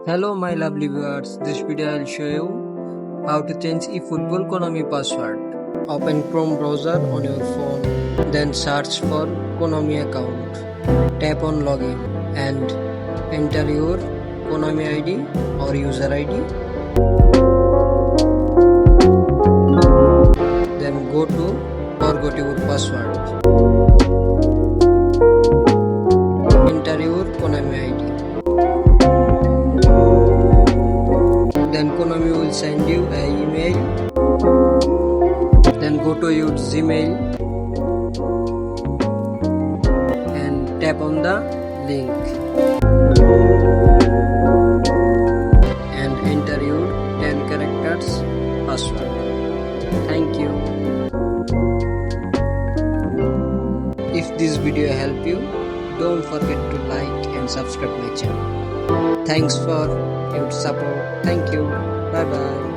Hello my lovely viewers, this video I'll show you how to change eFootball Konami password. Open Chrome browser on your phone, then search for Konami account. Tap on login and enter your Konami ID or user ID. Then go to forgot your password. Enter your Konami ID. Then Konami will send you an email. Then go to your Gmail and tap on the link and enter your 10 characters password. Thank you. If this video helped you, don't forget to like and subscribe my channel. Thanks for your support. Thank you. Bye bye.